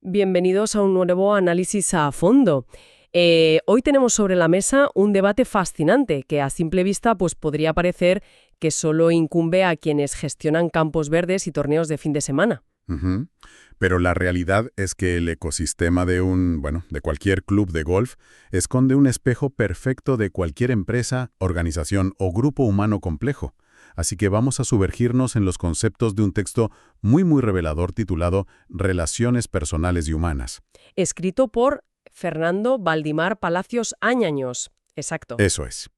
Bienvenidos a un nuevo análisis a fondo. Hoy tenemos sobre la mesa un debate fascinante que a simple vista pues, podría parecer que solo incumbe a quienes gestionan campos verdes y torneos de fin de semana. Ujú. Pero la realidad es que el ecosistema de cualquier club de golf esconde un espejo perfecto de cualquier empresa, organización o grupo humano complejo. Así que vamos a sumergirnos en los conceptos de un texto muy revelador titulado Relaciones personales y humanas. Escrito por Fernando Valdimar Palacios Añaños. Exacto. Eso es.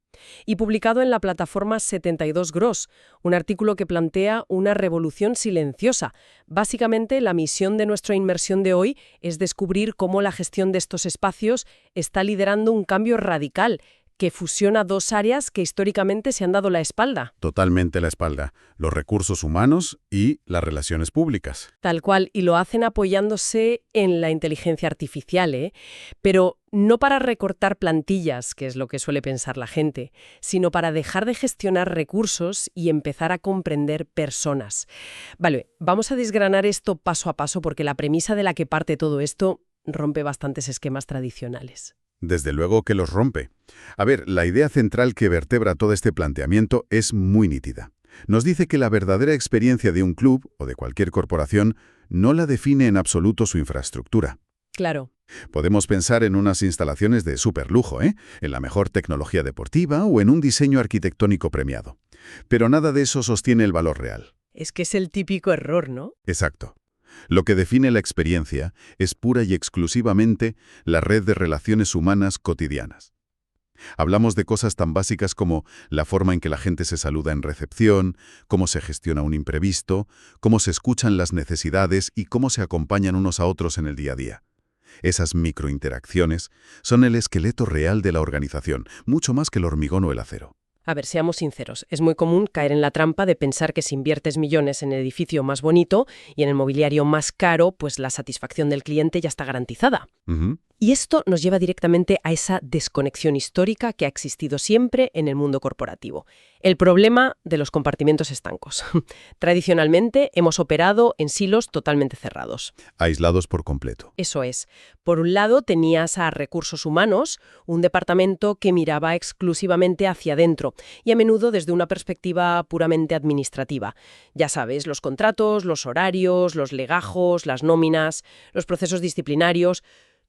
Y publicado en la plataforma 72 Gross, un artículo que plantea una revolución silenciosa. Básicamente, la misión de nuestra inmersión de hoy es descubrir cómo la gestión de estos espacios está liderando un cambio radical que fusiona dos áreas que históricamente se han dado la espalda. Totalmente la espalda. Los recursos humanos y las relaciones públicas. Tal cual, y lo hacen apoyándose en la inteligencia artificial, ¿eh? Pero no para recortar plantillas, que es lo que suele pensar la gente, sino para dejar de gestionar recursos y empezar a comprender personas. Vale, vamos a desgranar esto paso a paso porque la premisa de la que parte todo esto rompe bastantes esquemas tradicionales. Desde luego que los rompe. A ver, la idea central que vertebra todo este planteamiento es muy nítida. Nos dice que la verdadera experiencia de un club o de cualquier corporación no la define en absoluto su infraestructura. Claro. Podemos pensar en unas instalaciones de superlujo, en la mejor tecnología deportiva o en un diseño arquitectónico premiado. Pero nada de eso sostiene el valor real. Es que es el típico error, ¿no? Exacto. Lo que define la experiencia es pura y exclusivamente la red de relaciones humanas cotidianas. Hablamos de cosas tan básicas como la forma en que la gente se saluda en recepción, cómo se gestiona un imprevisto, cómo se escuchan las necesidades y cómo se acompañan unos a otros en el día a día. Esas microinteracciones son el esqueleto real de la organización, mucho más que el hormigón o el acero. A ver, seamos sinceros, es muy común caer en la trampa de pensar que si inviertes millones en el edificio más bonito y en el mobiliario más caro, pues la satisfacción del cliente ya está garantizada. Ujú. Y esto nos lleva directamente a esa desconexión histórica que ha existido siempre en el mundo corporativo. El problema de los compartimentos estancos. Tradicionalmente hemos operado en silos totalmente cerrados. Aislados por completo. Eso es. Por un lado tenías a recursos humanos, un departamento que miraba exclusivamente hacia adentro y a menudo desde una perspectiva puramente administrativa. Ya sabes, los contratos, los horarios, los legajos, las nóminas, los procesos disciplinarios,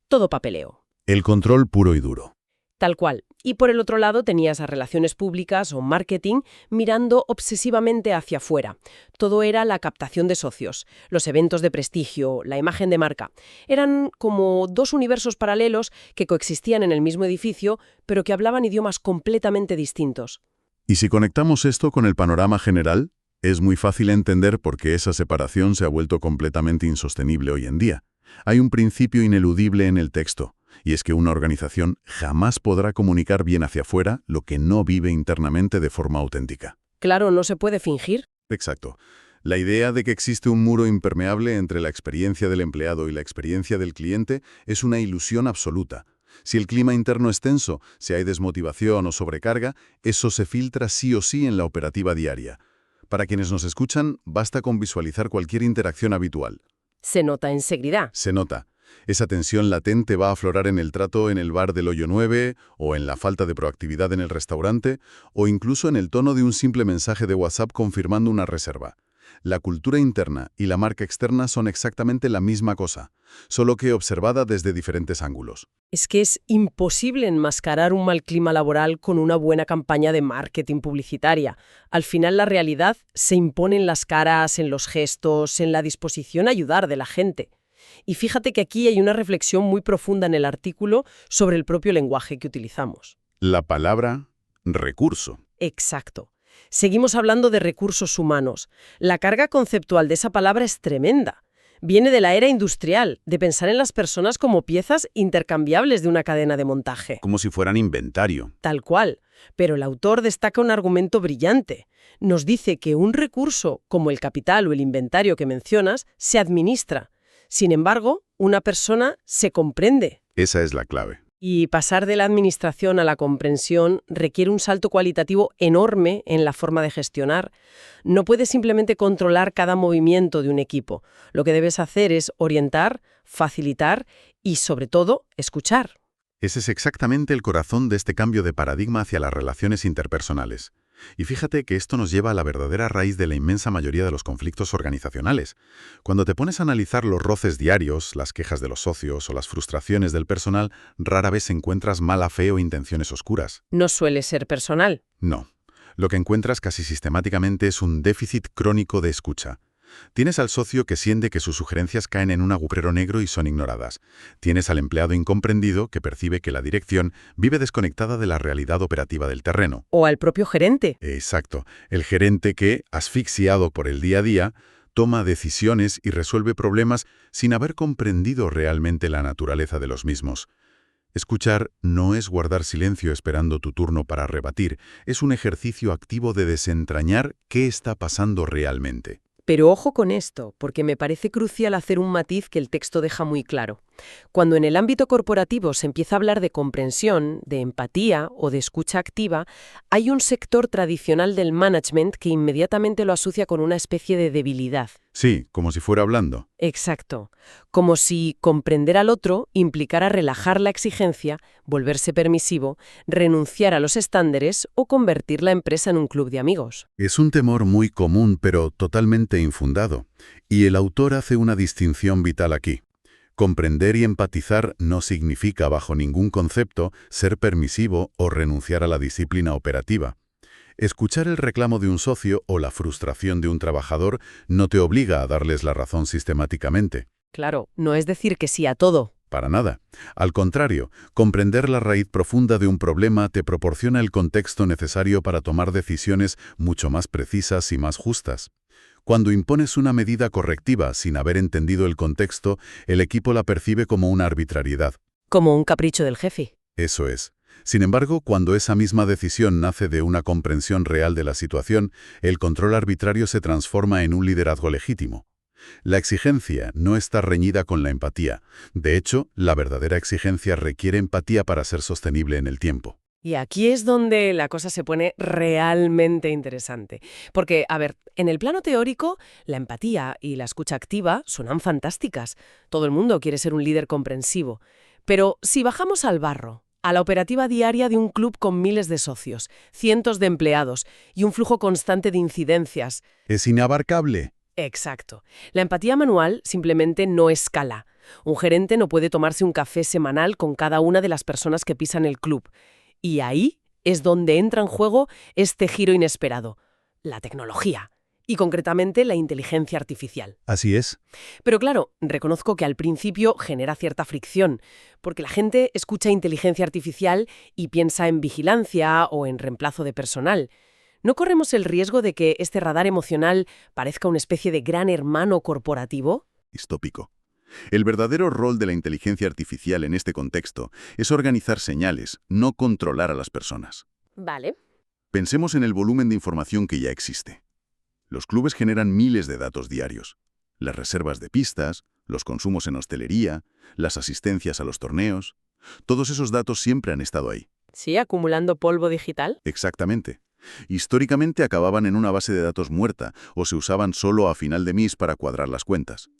todo papeleo. El control puro y duro. Tal cual. Y por el otro lado tenías a relaciones públicas o marketing mirando obsesivamente hacia afuera. Todo era la captación de socios, los eventos de prestigio, la imagen de marca. Eran como dos universos paralelos que coexistían en el mismo edificio, pero que hablaban idiomas completamente distintos. Y si conectamos esto con el panorama general, es muy fácil entender por qué esa separación se ha vuelto completamente insostenible hoy en día. Hay un principio ineludible en el texto, y es que una organización jamás podrá comunicar bien hacia afuera lo que no vive internamente de forma auténtica. Claro, no se puede fingir. Exacto. La idea de que existe un muro impermeable entre la experiencia del empleado y la experiencia del cliente es una ilusión absoluta. Si el clima interno es tenso, si hay desmotivación o sobrecarga, eso se filtra sí o sí en la operativa diaria. Para quienes nos escuchan, basta con visualizar cualquier interacción habitual. Se nota enseguida. Se nota. Esa tensión latente va a aflorar en el trato en el bar del Hoyo 9, o en la falta de proactividad en el restaurante, o incluso en el tono de un simple mensaje de WhatsApp confirmando una reserva. La cultura interna y la marca externa son exactamente la misma cosa, solo que observada desde diferentes ángulos. Es que es imposible enmascarar un mal clima laboral con una buena campaña de marketing publicitaria. Al final la realidad se impone en las caras, en los gestos, en la disposición a ayudar de la gente. Y fíjate que aquí hay una reflexión muy profunda en el artículo sobre el propio lenguaje que utilizamos. La palabra recurso. Exacto. Seguimos hablando de recursos humanos. La carga conceptual de esa palabra es tremenda. Viene de la era industrial, de pensar en las personas como piezas intercambiables de una cadena de montaje. Como si fueran inventario. Tal cual. Pero el autor destaca un argumento brillante. Nos dice que un recurso, como el capital o el inventario que mencionas, se administra. Sin embargo, una persona se comprende. Esa es la clave. Y pasar de la administración a la comprensión requiere un salto cualitativo enorme en la forma de gestionar. No puedes simplemente controlar cada movimiento de un equipo. Lo que debes hacer es orientar, facilitar y, sobre todo, escuchar. Ese es exactamente el corazón de este cambio de paradigma hacia las relaciones interpersonales. Y fíjate que esto nos lleva a la verdadera raíz de la inmensa mayoría de los conflictos organizacionales. Cuando te pones a analizar los roces diarios, las quejas de los socios o las frustraciones del personal, rara vez encuentras mala fe o intenciones oscuras. No suele ser personal. No. Lo que encuentras casi sistemáticamente es un déficit crónico de escucha. Tienes al socio que siente que sus sugerencias caen en un agujero negro y son ignoradas. Tienes al empleado incomprendido que percibe que la dirección vive desconectada de la realidad operativa del terreno. O al propio gerente. Exacto. El gerente que, asfixiado por el día a día, toma decisiones y resuelve problemas sin haber comprendido realmente la naturaleza de los mismos. Escuchar no es guardar silencio esperando tu turno para rebatir, es un ejercicio activo de desentrañar qué está pasando realmente. Pero ojo con esto, porque me parece crucial hacer un matiz que el texto deja muy claro. Cuando en el ámbito corporativo se empieza a hablar de comprensión, de empatía o de escucha activa, hay un sector tradicional del management que inmediatamente lo asocia con una especie de debilidad. Sí, como si fuera hablando. Exacto. Como si comprender al otro implicara relajar la exigencia, volverse permisivo, renunciar a los estándares o convertir la empresa en un club de amigos. Es un temor muy común, pero totalmente infundado. Y el autor hace una distinción vital aquí. Comprender y empatizar no significa, bajo ningún concepto, ser permisivo o renunciar a la disciplina operativa. Escuchar el reclamo de un socio o la frustración de un trabajador no te obliga a darles la razón sistemáticamente. Claro, no es decir que sí a todo. Para nada. Al contrario, comprender la raíz profunda de un problema te proporciona el contexto necesario para tomar decisiones mucho más precisas y más justas. Cuando impones una medida correctiva sin haber entendido el contexto, el equipo la percibe como una arbitrariedad. Como un capricho del jefe. Eso es. Sin embargo, cuando esa misma decisión nace de una comprensión real de la situación, el control arbitrario se transforma en un liderazgo legítimo. La exigencia no está reñida con la empatía. De hecho, la verdadera exigencia requiere empatía para ser sostenible en el tiempo. Y aquí es donde la cosa se pone realmente interesante. Porque, a ver, en el plano teórico, la empatía y la escucha activa suenan fantásticas. Todo el mundo quiere ser un líder comprensivo. Pero si bajamos al barro, a la operativa diaria de un club con miles de socios, cientos de empleados y un flujo constante de incidencias. Es inabarcable. Exacto. La empatía manual simplemente no escala. Un gerente no puede tomarse un café semanal con cada una de las personas que pisan el club. Y ahí es donde entra en juego este giro inesperado, la tecnología, y concretamente la inteligencia artificial. Así es. Pero claro, reconozco que al principio genera cierta fricción, porque la gente escucha inteligencia artificial y piensa en vigilancia o en reemplazo de personal. ¿No corremos el riesgo de que este radar emocional parezca una especie de gran hermano corporativo? Distópico. El verdadero rol de la inteligencia artificial en este contexto es organizar señales, no controlar a las personas. Vale. Pensemos en el volumen de información que ya existe. Los clubes generan miles de datos diarios. Las reservas de pistas, los consumos en hostelería, las asistencias a los torneos. Todos esos datos siempre han estado ahí. ¿Sí, acumulando polvo digital? Exactamente. Históricamente acababan en una base de datos muerta o se usaban solo a final de mes para cuadrar las cuentas.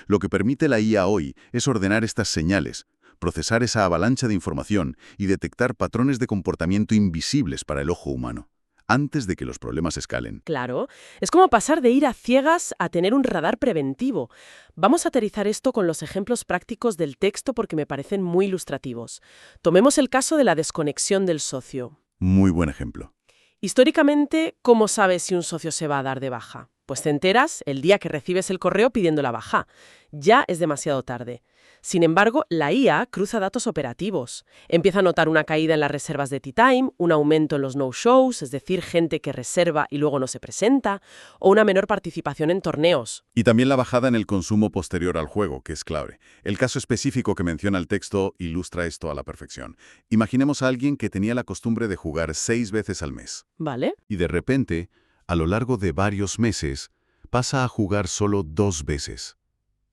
Lo que permite la IA hoy es ordenar estas señales, procesar esa avalancha de información y detectar patrones de comportamiento invisibles para el ojo humano, antes de que los problemas escalen. Claro, es como pasar de ir a ciegas a tener un radar preventivo. Vamos a aterrizar esto con los ejemplos prácticos del texto porque me parecen muy ilustrativos. Tomemos el caso de la desconexión del socio. Muy buen ejemplo. Históricamente, ¿cómo sabes si un socio se va a dar de baja? Pues te enteras el día que recibes el correo pidiendo la baja. Ya es demasiado tarde. Sin embargo, la IA cruza datos operativos. Empieza a notar una caída en las reservas de tea time, un aumento en los no-shows, es decir, gente que reserva y luego no se presenta, o una menor participación en torneos. Y también la bajada en el consumo posterior al juego, que es clave. El caso específico que menciona el texto ilustra esto a la perfección. Imaginemos a alguien que tenía la costumbre de jugar 6 veces al mes. ¿Vale? Y de repente, a lo largo de varios meses, pasa a jugar solo 2 veces.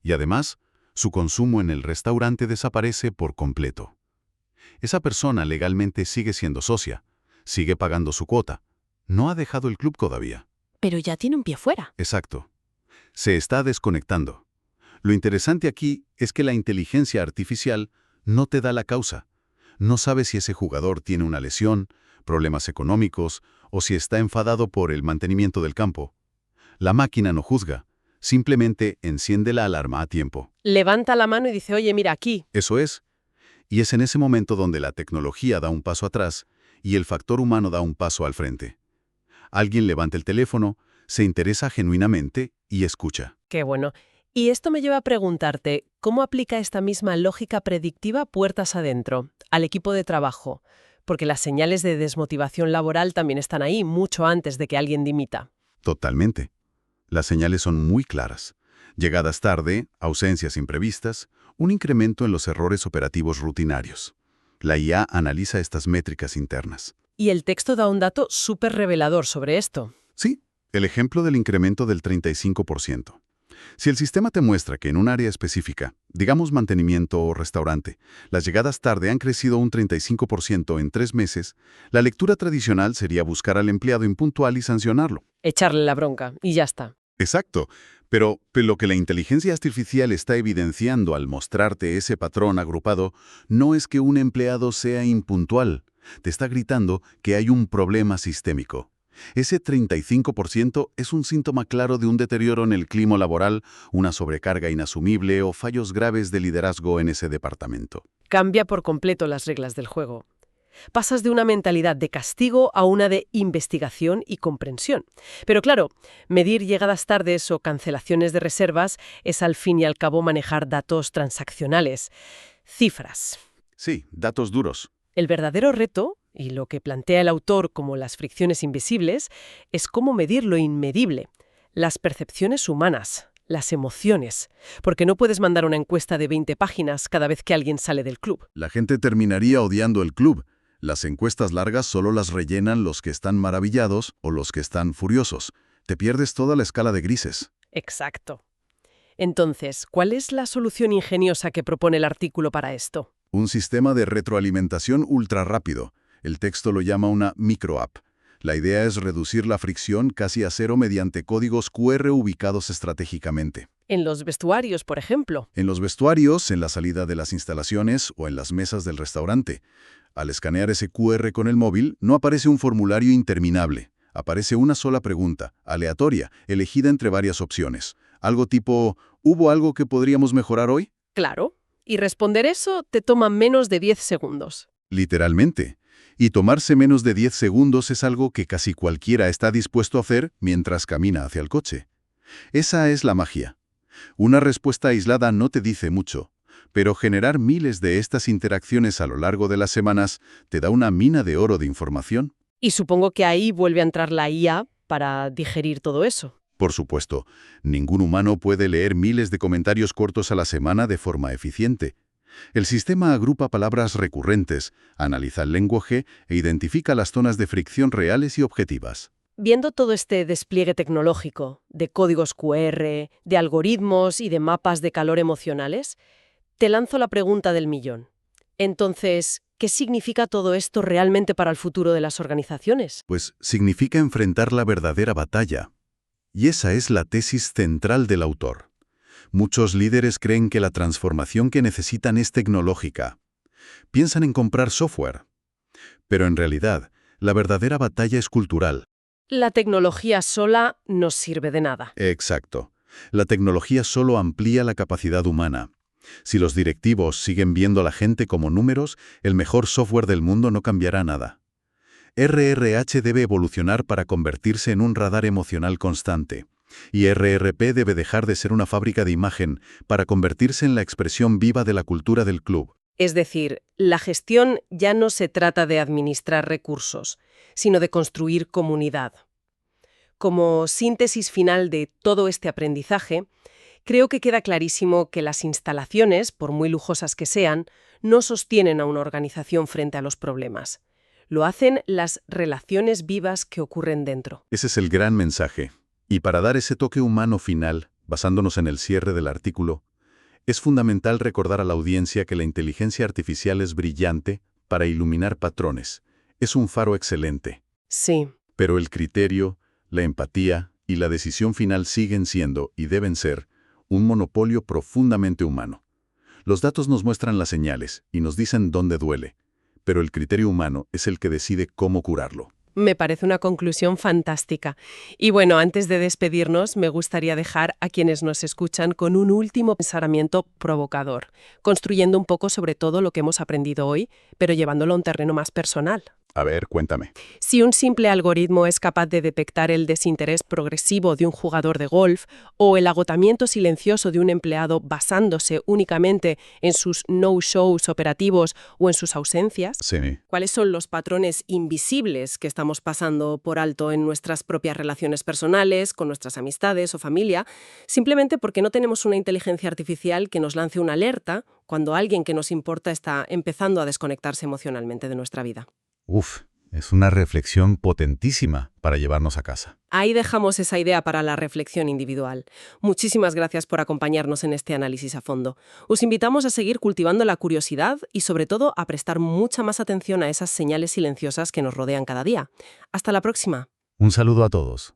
Y además, su consumo en el restaurante desaparece por completo. Esa persona legalmente sigue siendo socia, sigue pagando su cuota. No ha dejado el club todavía. Pero ya tiene un pie fuera. Exacto. Se está desconectando. Lo interesante aquí es que la inteligencia artificial no te da la causa. No sabe si ese jugador tiene una lesión, problemas económicos o si está enfadado por el mantenimiento del campo. La máquina no juzga, simplemente enciende la alarma a tiempo. Levanta la mano y dice, oye, mira aquí. Eso es. Y es en ese momento donde la tecnología da un paso atrás y el factor humano da un paso al frente. Alguien levanta el teléfono, se interesa genuinamente y escucha. Qué bueno. Y esto me lleva a preguntarte, ¿cómo aplica esta misma lógica predictiva puertas adentro, al equipo de trabajo? Porque las señales de desmotivación laboral también están ahí mucho antes de que alguien dimita. Totalmente. Las señales son muy claras. Llegadas tarde, ausencias imprevistas, un incremento en los errores operativos rutinarios. La IA analiza estas métricas internas. Y el texto da un dato súper revelador sobre esto. Sí, el ejemplo del incremento del 35%. Si el sistema te muestra que en un área específica, digamos mantenimiento o restaurante, las llegadas tarde han crecido un 35% en 3 meses, la lectura tradicional sería buscar al empleado impuntual y sancionarlo. Echarle la bronca y ya está. Exacto, pero lo que la inteligencia artificial está evidenciando al mostrarte ese patrón agrupado no es que un empleado sea impuntual, te está gritando que hay un problema sistémico. Ese 35% es un síntoma claro de un deterioro en el clima laboral, una sobrecarga inasumible o fallos graves de liderazgo en ese departamento. Cambia por completo las reglas del juego. Pasas de una mentalidad de castigo a una de investigación y comprensión. Pero claro, medir llegadas tardes o cancelaciones de reservas es al fin y al cabo manejar datos transaccionales, cifras. Sí, datos duros. El verdadero reto, y lo que plantea el autor como las fricciones invisibles, es cómo medir lo inmedible, las percepciones humanas, las emociones, porque no puedes mandar una encuesta de 20 páginas cada vez que alguien sale del club. La gente terminaría odiando el club. Las encuestas largas solo las rellenan los que están maravillados o los que están furiosos. Te pierdes toda la escala de grises. Exacto. Entonces, ¿cuál es la solución ingeniosa que propone el artículo para esto? Un sistema de retroalimentación ultra rápido. El texto lo llama una microapp. La idea es reducir la fricción casi a cero mediante códigos QR ubicados estratégicamente. En los vestuarios, por ejemplo. En los vestuarios, en la salida de las instalaciones o en las mesas del restaurante. Al escanear ese QR con el móvil, no aparece un formulario interminable. Aparece una sola pregunta, aleatoria, elegida entre varias opciones. Algo tipo, ¿hubo algo que podríamos mejorar hoy? Claro. Y responder eso te toma menos de 10 segundos. Literalmente. Y tomarse menos de 10 segundos es algo que casi cualquiera está dispuesto a hacer mientras camina hacia el coche. Esa es la magia. Una respuesta aislada no te dice mucho, pero generar miles de estas interacciones a lo largo de las semanas te da una mina de oro de información. Y supongo que ahí vuelve a entrar la IA para digerir todo eso. Por supuesto, ningún humano puede leer miles de comentarios cortos a la semana de forma eficiente. El sistema agrupa palabras recurrentes, analiza el lenguaje e identifica las zonas de fricción reales y objetivas. Viendo todo este despliegue tecnológico, de códigos QR, de algoritmos y de mapas de calor emocionales, te lanzo la pregunta del millón. Entonces, ¿qué significa todo esto realmente para el futuro de las organizaciones? Pues significa enfrentar la verdadera batalla. Y esa es la tesis central del autor. Muchos líderes creen que la transformación que necesitan es tecnológica. Piensan en comprar software. Pero en realidad, la verdadera batalla es cultural. La tecnología sola no sirve de nada. Exacto. La tecnología solo amplía la capacidad humana. Si los directivos siguen viendo a la gente como números, el mejor software del mundo no cambiará nada. RRH debe evolucionar para convertirse en un radar emocional constante. Y RRP debe dejar de ser una fábrica de imagen para convertirse en la expresión viva de la cultura del club. Es decir, la gestión ya no se trata de administrar recursos, sino de construir comunidad. Como síntesis final de todo este aprendizaje, creo que queda clarísimo que las instalaciones, por muy lujosas que sean, no sostienen a una organización frente a los problemas. Lo hacen las relaciones vivas que ocurren dentro. Ese es el gran mensaje. Y para dar ese toque humano final, basándonos en el cierre del artículo, es fundamental recordar a la audiencia que la inteligencia artificial es brillante, para iluminar patrones. Es un faro excelente. Sí. Pero el criterio, la empatía y la decisión final siguen siendo, y deben ser, un monopolio profundamente humano. Los datos nos muestran las señales y nos dicen dónde duele, pero el criterio humano es el que decide cómo curarlo. Me parece una conclusión fantástica. Y bueno, antes de despedirnos, me gustaría dejar a quienes nos escuchan con un último pensamiento provocador, construyendo un poco sobre todo lo que hemos aprendido hoy, pero llevándolo a un terreno más personal. A ver, cuéntame. Si un simple algoritmo es capaz de detectar el desinterés progresivo de un jugador de golf o el agotamiento silencioso de un empleado basándose únicamente en sus no-shows operativos o en sus ausencias, Sí. ¿cuáles son los patrones invisibles que estamos pasando por alto en nuestras propias relaciones personales, con nuestras amistades o familia, simplemente porque no tenemos una inteligencia artificial que nos lance una alerta cuando alguien que nos importa está empezando a desconectarse emocionalmente de nuestra vida? Uf, es una reflexión potentísima para llevarnos a casa. Ahí dejamos esa idea para la reflexión individual. Muchísimas gracias por acompañarnos en este análisis a fondo. Os invitamos a seguir cultivando la curiosidad y, sobre todo, a prestar mucha más atención a esas señales silenciosas que nos rodean cada día. Hasta la próxima. Un saludo a todos.